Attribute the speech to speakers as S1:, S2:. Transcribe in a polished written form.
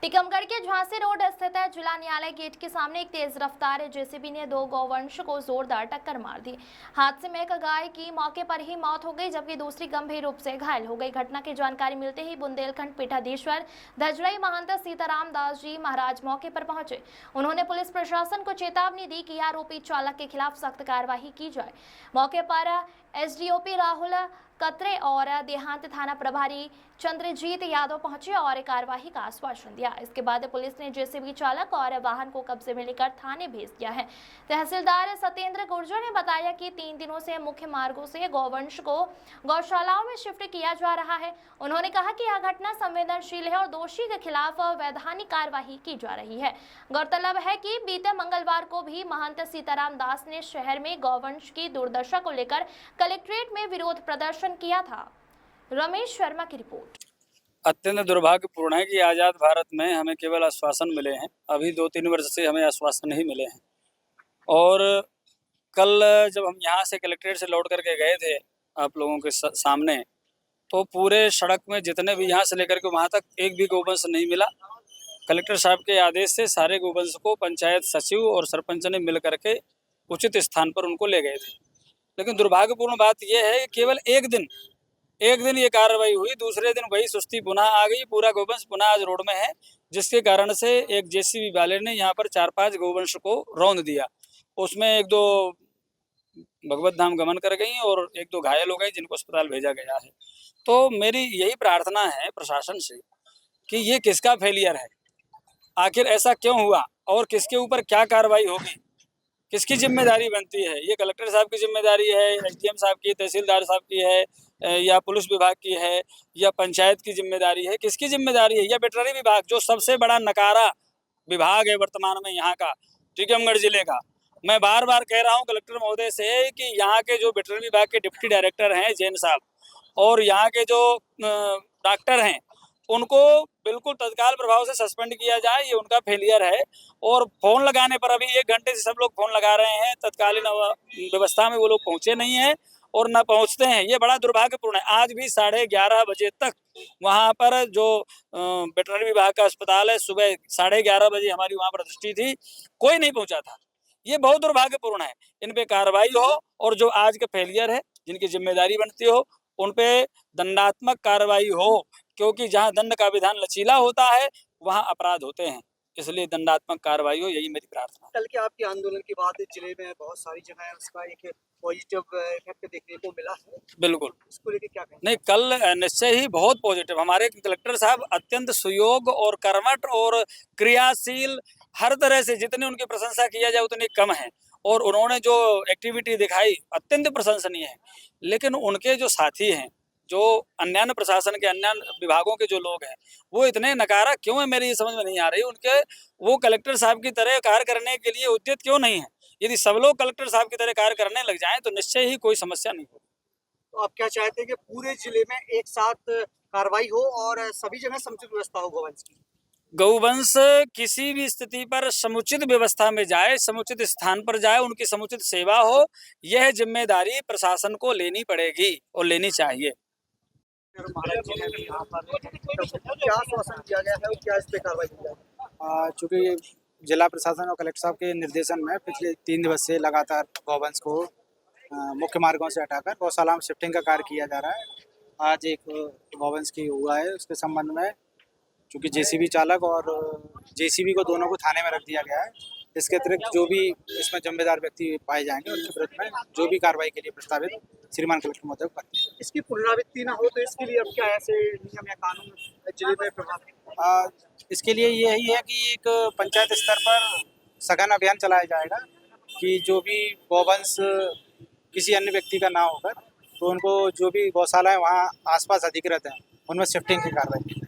S1: टीकमगढ़ के झांसी रोड स्थित जिला न्यायालय गेट के सामने एक तेज रफ्तार जेसीबी ने दो गौवंश को जोरदार टक्कर मार दी। हादसे में एक गाय की मौके पर ही मौत हो गई, जबकि दूसरी गंभीर रूप से घायल हो गई। घटना की जानकारी मिलते ही बुंदेलखंड पीठाधीश्वर धजड़ई महंत सीताराम दास जी महाराज मौके पर पहुंचे। उन्होंने पुलिस प्रशासन को चेतावनी दी कि आरोपी चालक के खिलाफ सख्त कार्रवाई की जाए। मौके पर एसडीओपी राहुल कतरे और देहांत थाना प्रभारी चंद्रजीत यादव पहुंचे और कार्यवाही का आश्वासन दिया। इसके बाद पुलिस ने जेसीबी चालक और वाहन को कब्जे में लेकर थाने भेज दिया है। तहसीलदार सत्येंद्र गुर्जर ने बताया कि 3 दिनों से मुख्य मार्गों से गौवंश को गौशालाओं में शिफ्ट किया जा रहा है। उन्होंने कहा कि यह घटना संवेदनशील है और दोषी के खिलाफ वैधानिक कार्यवाही की जा रही है। गौरतलब है कि बीते मंगलवार को भी महंत सीताराम दास ने शहर में गौवंश की दुर्दशा को लेकर कलेक्ट्रेट में विरोध प्रदर्शन किया था। रमेश शर्मा की रिपोर्ट।
S2: अत्यंत दुर्भाग्यपूर्ण है कि आज़ाद भारत में हमें केवल आश्वासन मिले हैं। अभी 2-3 वर्ष से हमें आश्वासन नहीं मिले हैं। और कल जब हम यहाँ से कलेक्ट्रेट से लौट करके गए थे आप लोगों के सामने, तो पूरे सड़क में जितने भी यहाँ से लेकर के वहाँ तक एक भी गौवंश नहीं मिला। कलेक्टर साहब के आदेश से सारे गौवंश को पंचायत सचिव और सरपंच ने मिल करके उचित स्थान पर उनको ले गए थे। लेकिन दुर्भाग्यपूर्ण बात यह है कि केवल एक दिन ये कार्रवाई हुई, दूसरे दिन वही सुस्ती पुनः आ गई। पूरा गौवंश पुनः आज रोड में है, जिसके कारण से एक जेसीबी वाले ने यहाँ पर 4-5 गौवंश को रौंद दिया। उसमें 1-2 भगवत धाम गमन कर गई और 1-2 घायल हो गए, जिनको अस्पताल भेजा गया है। तो मेरी यही प्रार्थना है प्रशासन से कि ये किसका फेलियर है, आखिर ऐसा क्यों हुआ और किसके ऊपर क्या कार्रवाई होगी, किसकी जिम्मेदारी बनती है। ये कलेक्टर साहब की जिम्मेदारी है, एसडीएम साहब की, तहसीलदार साहब की है, या पुलिस विभाग की है, या पंचायत की जिम्मेदारी है, किसकी जिम्मेदारी है? या वेटरनरी विभाग, जो सबसे बड़ा नकारा विभाग है वर्तमान में यहाँ का, टीकमगढ़ जिले का। मैं बार बार कह रहा हूँ कलेक्टर महोदय से कि यहाँ के जो वेटरनरी विभाग के डिप्टी डायरेक्टर हैं जैन साहब, और यहाँ के जो डॉक्टर हैं, उनको बिल्कुल तत्काल प्रभाव से सस्पेंड किया जाए। ये उनका फेलियर है। और फोन लगाने पर अभी 1 घंटे से सब लोग फोन लगा रहे हैं, तत्कालीन व्यवस्था में वो लोग पहुंचे नहीं हैं और न पहुंचते हैं। ये बड़ा दुर्भाग्यपूर्ण है। आज भी 11:30 बजे तक वहां पर जो वेटरनरी विभाग का अस्पताल है, सुबह 11:30 बजे हमारी वहां पर दृष्टि थी, कोई नहीं पहुंचा था। ये बहुत दुर्भाग्यपूर्ण है। इन पे कार्रवाई हो और जो आज का फेलियर है, जिनकी जिम्मेदारी बनती हो, उन पे दंडात्मक कार्रवाई हो, क्योंकि जहां दंड का विधान लचीला होता है वहां अपराध होते हैं। इसलिए दंडात्मक कार्रवाई हो, यही मेरी प्रार्थना है।
S3: कल के आपके आंदोलन के बाद जिले में बहुत सारी जगह है, उसका एक पॉजिटिव इफेक्ट देखने को मिला है।
S2: बिल्कुल।
S3: इसको लेके क्या कहेंगे?
S2: नहीं, कल निश्चय ही बहुत पॉजिटिव। हमारे कलेक्टर साहब अत्यंत सुयोग और कर्मठ और क्रियाशील, हर तरह से जितनी उनकी प्रशंसा किया जाए उतनी कम है। और उन्होंने जो एक्टिविटी दिखाई अत्यंत प्रशंसनीय है। लेकिन उनके जो साथी हैं, जो अन्य प्रशासन के अन्य विभागों के जो लोग हैं, वो इतने नकारा क्यों है, मेरी ये समझ में नहीं आ रही। उनके वो कलेक्टर साहब की तरह कार्य करने के लिए उद्यत क्यों नहीं है? यदि सब लोग कलेक्टर साहब की तरह कार्य करने लग जाएं तो निश्चय ही कोई समस्या नहीं होगी।
S3: तो आप क्या चाहते हैं कि पूरे जिले में एक साथ कार्रवाई हो और सभी जगह समुचित व्यवस्था हो गौवंश की?
S2: गौवंश किसी भी स्थिति पर समुचित व्यवस्था में जाए, समुचित स्थान पर जाए, उनकी समुचित सेवा हो, यह जिम्मेदारी प्रशासन को लेनी पड़ेगी और लेनी चाहिए।
S3: क्या आश्वासन दिया गया है और क्या इस पे कार्रवाई की जाएगी?
S4: चूँकि जिला प्रशासन और कलेक्टर साहब के निर्देशन में पिछले 3 दिवस से लगातार गौवंश को मुख्य मार्गों से हटाकर गौशाला में शिफ्टिंग का कार्य किया जा रहा है। आज एक गौवंश की हुआ है, उसके संबंध में चूँकि जेसीबी चालक और जेसीबी को दोनों को थाने में रख दिया गया है। इसके अतिरिक्त जो भी इसमें जिम्मेदार व्यक्ति पाए जाएंगे उनके विरुद्ध में जो भी कार्रवाई के लिए प्रस्तावित श्रीमान कलेक्टर महोदय करते हैं।
S3: इसकी पुनरावृत्ति ना हो तो इसके लिए अब क्या ऐसे नियम या कानून जिले में प्रभावित?
S4: इसके लिए यही है कि एक पंचायत स्तर पर सघन अभियान चलाया जाएगा कि जो भी गौवंश किसी अन्य व्यक्ति का ना होकर, तो उनको जो भी गौशाला है वहाँ आसपास अधिकृत हैं, उनमें शिफ्टिंग की कार्रवाई